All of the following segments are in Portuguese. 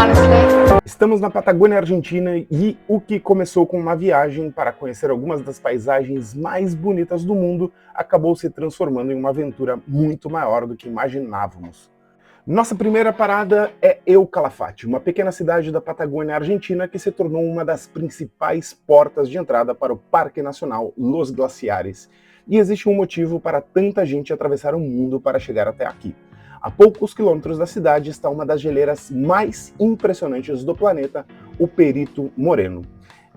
honestly. Estamos na Patagônia Argentina e o que começou com uma viagem para conhecer algumas das paisagens mais bonitas do mundo acabou se transformando em uma aventura muito maior do que imaginávamos. Nossa primeira parada é El Calafate, uma pequena cidade da Patagônia Argentina que se tornou uma das principais portas de entrada para o Parque Nacional Los Glaciares. E existe um motivo para tanta gente atravessar o mundo para chegar até aqui. A poucos quilômetros da cidade está uma das geleiras mais impressionantes do planeta, o Perito Moreno.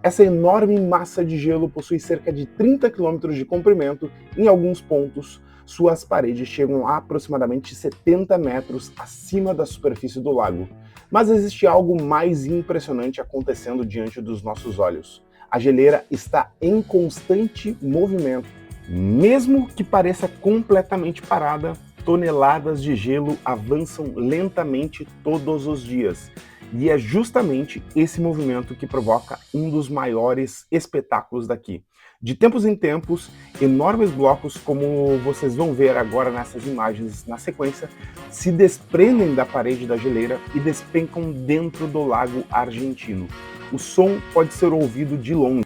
Essa enorme massa de gelo possui cerca de 30 quilômetros de comprimento. Em alguns pontos, suas paredes chegam a aproximadamente 70 metros acima da superfície do lago. Mas existe algo mais impressionante acontecendo diante dos nossos olhos. A geleira está em constante movimento. Mesmo que pareça completamente parada, toneladas de gelo avançam lentamente todos os dias. E é justamente esse movimento que provoca um dos maiores espetáculos daqui. De tempos em tempos, enormes blocos, como vocês vão ver agora nessas imagens na sequência, se desprendem da parede da geleira e despencam dentro do lago argentino. O som pode ser ouvido de longe.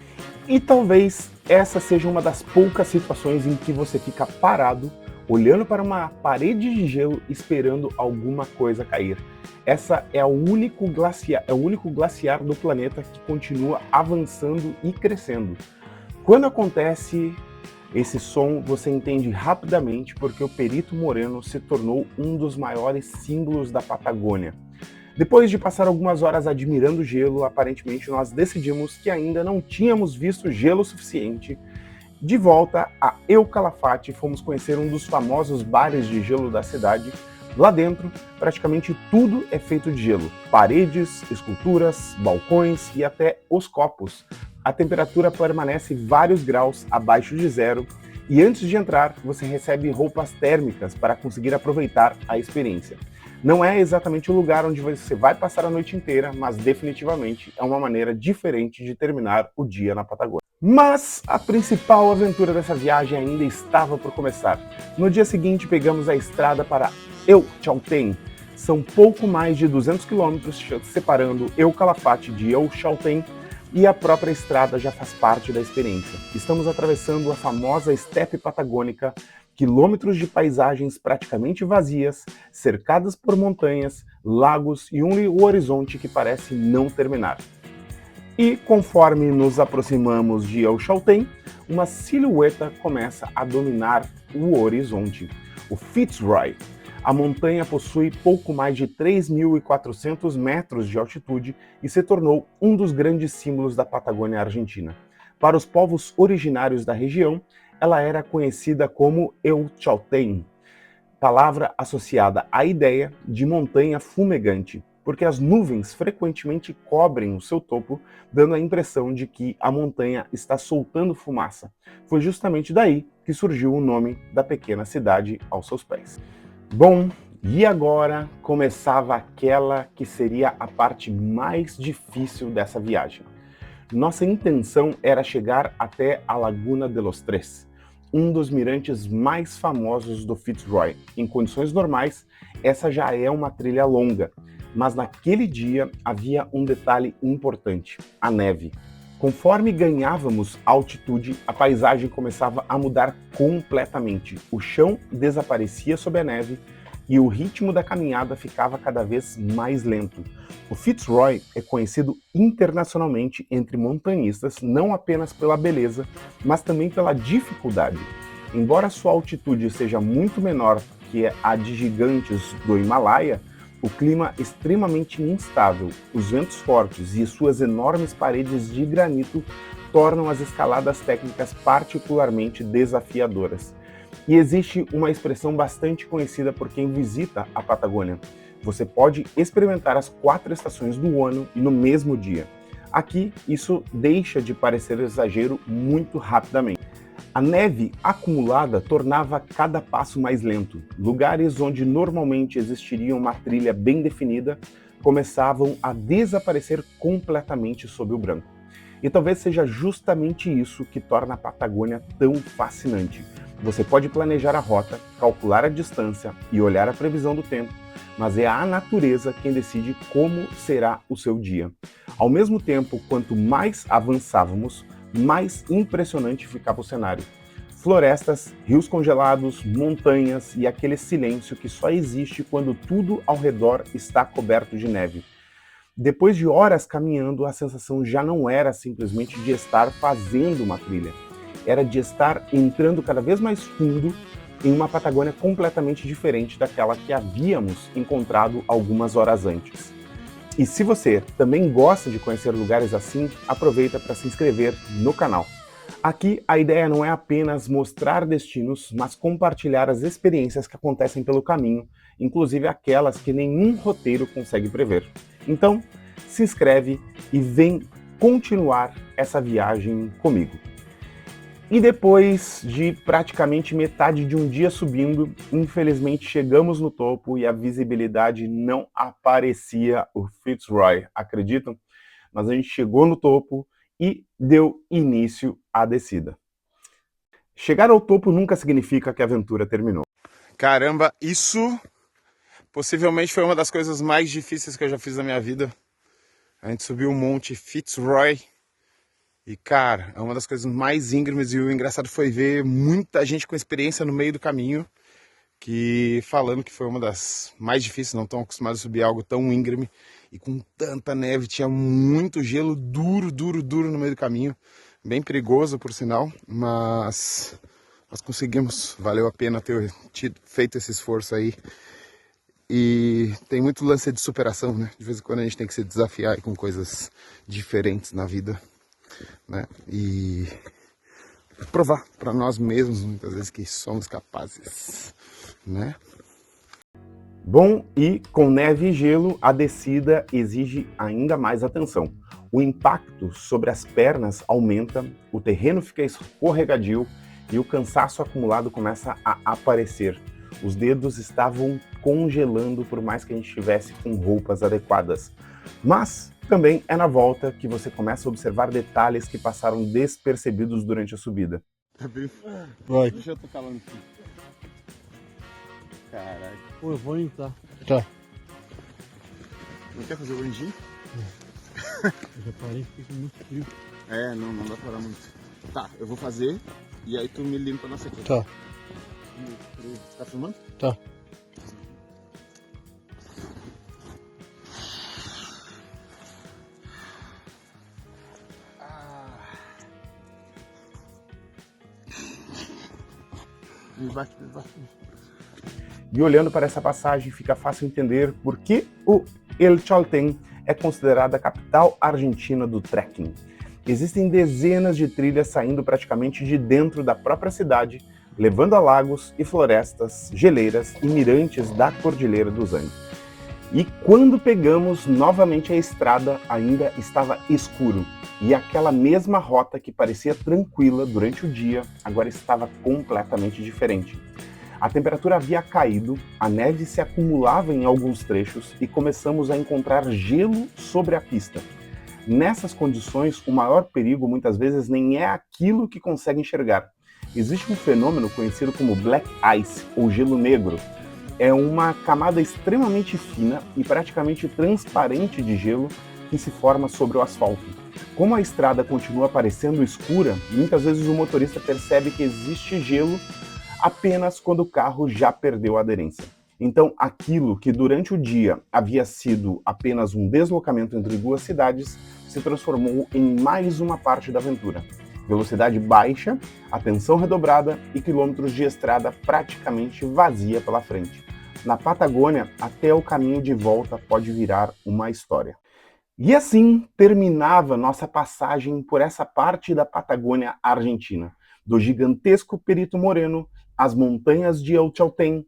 E talvez essa seja uma das poucas situações em que você fica parado, olhando para uma parede de gelo esperando alguma coisa cair. Essa é o único glaciar do planeta que continua avançando e crescendo. Quando acontece esse som, você entende rapidamente porque o Perito Moreno se tornou um dos maiores símbolos da Patagônia. Depois de passar algumas horas admirando o gelo, aparentemente nós decidimos que ainda não tínhamos visto gelo suficiente. De volta a El Calafate, fomos conhecer um dos famosos bares de gelo da cidade. Lá dentro, praticamente tudo é feito de gelo. Paredes, esculturas, balcões e até os copos. A temperatura permanece vários graus abaixo de zero e antes de entrar, você recebe roupas térmicas para conseguir aproveitar a experiência. Não é exatamente o lugar onde você vai passar a noite inteira, mas definitivamente é uma maneira diferente de terminar o dia na Patagônia. Mas a principal aventura dessa viagem ainda estava por começar. No dia seguinte, pegamos a estrada para El Chaltén. São pouco mais de 200 quilômetros separando El Calafate de El Chaltén e a própria estrada já faz parte da experiência. Estamos atravessando a famosa estepe patagônica, quilômetros de paisagens praticamente vazias, cercadas por montanhas, lagos e um horizonte que parece não terminar. E conforme nos aproximamos de El Chaltén, uma silhueta começa a dominar o horizonte, o Fitzroy. A montanha possui pouco mais de 3.400 metros de altitude e se tornou um dos grandes símbolos da Patagônia Argentina. Para os povos originários da região, ela era conhecida como El Chaltén, palavra associada à ideia de montanha fumegante, porque as nuvens frequentemente cobrem o seu topo, dando a impressão de que a montanha está soltando fumaça. Foi justamente daí que surgiu o nome da pequena cidade aos seus pés. Bom, e agora começava aquela que seria a parte mais difícil dessa viagem. Nossa intenção era chegar até a Laguna de los Tres, um dos mirantes mais famosos do Fitzroy. Em condições normais, essa já é uma trilha longa, mas naquele dia havia um detalhe importante: a neve. Conforme ganhávamos altitude, a paisagem começava a mudar completamente. O chão desaparecia sob a neve e o ritmo da caminhada ficava cada vez mais lento. O Fitzroy é conhecido internacionalmente entre montanhistas não apenas pela beleza, mas também pela dificuldade. Embora sua altitude seja muito menor que a de gigantes do Himalaia, o clima extremamente instável, os ventos fortes e suas enormes paredes de granito tornam as escaladas técnicas particularmente desafiadoras. E existe uma expressão bastante conhecida por quem visita a Patagônia: você pode experimentar as 4 estações do ano no mesmo dia. Aqui, isso deixa de parecer exagero muito rapidamente. A neve acumulada tornava cada passo mais lento. Lugares onde normalmente existiria uma trilha bem definida começavam a desaparecer completamente sob o branco. E talvez seja justamente isso que torna a Patagônia tão fascinante. Você pode planejar a rota, calcular a distância e olhar a previsão do tempo, mas é a natureza quem decide como será o seu dia. Ao mesmo tempo, quanto mais avançávamos, mais impressionante ficava o cenário. Florestas, rios congelados, montanhas e aquele silêncio que só existe quando tudo ao redor está coberto de neve. Depois de horas caminhando, a sensação já não era simplesmente de estar fazendo uma trilha. Era de estar entrando cada vez mais fundo em uma Patagônia completamente diferente daquela que havíamos encontrado algumas horas antes. E se você também gosta de conhecer lugares assim, aproveita para se inscrever no canal. Aqui a ideia não é apenas mostrar destinos, mas compartilhar as experiências que acontecem pelo caminho, inclusive aquelas que nenhum roteiro consegue prever. Então, se inscreve e vem continuar essa viagem comigo. E depois de praticamente metade de um dia subindo, infelizmente chegamos no topo e a visibilidade não aparecia o Fitzroy, acreditam? Mas a gente chegou no topo e deu início à descida. Chegar ao topo nunca significa que a aventura terminou. Caramba, isso possivelmente foi uma das coisas mais difíceis que eu já fiz na minha vida. A gente subiu o Monte Fitzroy e, cara, é uma das coisas mais íngremes, e o engraçado foi ver muita gente com experiência no meio do caminho que falando que foi uma das mais difíceis, não estão acostumados a subir algo tão íngreme e com tanta neve, tinha muito gelo duro no meio do caminho, bem perigoso por sinal, mas nós conseguimos, valeu a pena ter feito esse esforço aí. E tem muito lance de superação, né? De vez em quando a gente tem que se desafiar com coisas diferentes na vida, né? E provar para nós mesmos muitas vezes que somos capazes, né? Bom, e com neve e gelo, a descida exige ainda mais atenção. O impacto sobre as pernas aumenta, o terreno fica escorregadio e o cansaço acumulado começa a aparecer. Os dedos estavam congelando por mais que a gente estivesse com roupas adequadas. Mas também é na volta que você começa a observar detalhes que passaram despercebidos durante a subida. Vai. Deixa eu tocar lá no fim. Caraca. Pô, eu vou entrar. Tá. Não quer fazer o brindinho? Eu já parei, fica muito frio. É, não dá pra parar muito. Tá, eu vou fazer e aí tu me limpa na sequência. Tá. Tá filmando? Tá. Me bate. E olhando para essa passagem, fica fácil entender por que o El Chaltén é considerada a capital argentina do trekking. Existem dezenas de trilhas saindo praticamente de dentro da própria cidade, levando a lagos e florestas, geleiras e mirantes da Cordilheira dos Andes. E quando pegamos novamente a estrada, ainda estava escuro, e aquela mesma rota que parecia tranquila durante o dia, agora estava completamente diferente. A temperatura havia caído, a neve se acumulava em alguns trechos e começamos a encontrar gelo sobre a pista. Nessas condições, o maior perigo muitas vezes nem é aquilo que consegue enxergar. Existe um fenômeno conhecido como black ice, ou gelo negro. É uma camada extremamente fina e praticamente transparente de gelo que se forma sobre o asfalto. Como a estrada continua parecendo escura, muitas vezes o motorista percebe que existe gelo apenas quando o carro já perdeu a aderência. Então, aquilo que durante o dia havia sido apenas um deslocamento entre duas cidades se transformou em mais uma parte da aventura. Velocidade baixa, atenção redobrada e quilômetros de estrada praticamente vazia pela frente. Na Patagônia, até o caminho de volta pode virar uma história. E assim terminava nossa passagem por essa parte da Patagônia Argentina, do gigantesco Perito Moreno, as montanhas de El Chaltén,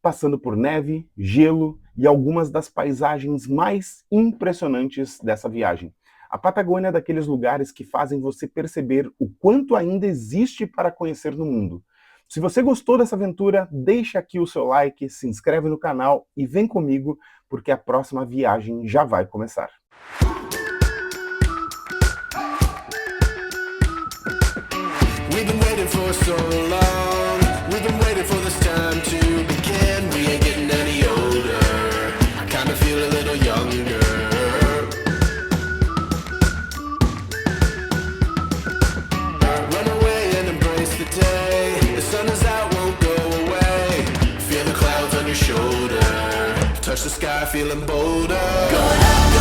passando por neve, gelo e algumas das paisagens mais impressionantes dessa viagem. A Patagônia é daqueles lugares que fazem você perceber o quanto ainda existe para conhecer no mundo. Se você gostou dessa aventura, deixa aqui o seu like, se inscreve no canal e vem comigo, porque a próxima viagem já vai começar. We've been waiting for so long. We've been waiting for this time to begin. We ain't getting any older. touch the sky, feeling bolder. Going up.